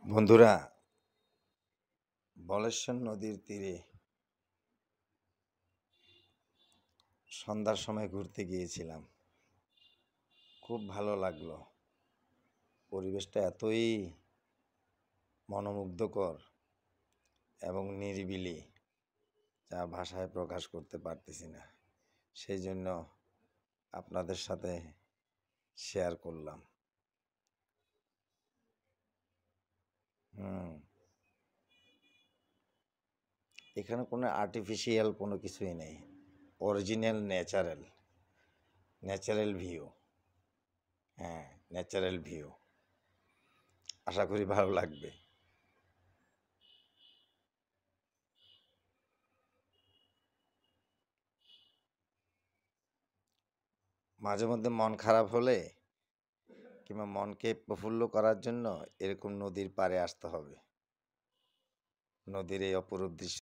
বন্ধুরা, বলেশ্বর নদীর তীরে সন্ধ্যার সময় ঘুরতে গিয়েছিলাম। খুব ভালো লাগলো। পরিবেশটা এতই মনোমুগ্ধকর এবং নিরিবিলি, যা ভাষায় প্রকাশ করতে পারতেছি না। সেই জন্য আপনাদের সাথে শেয়ার করলাম। এখানে কোনো আর্টিফিশিয়াল কোনো কিছুই নেই, original natural view. Natural view. আশা করি ভালো লাগবে। মাঝে মধ্যে মন খারাপ হলে কিংবা মনকে প্রফুল্ল করার জন্য এরকম নদীর পাড়ে আসতে হবে। নদীর এই অপরূপ দৃশ্য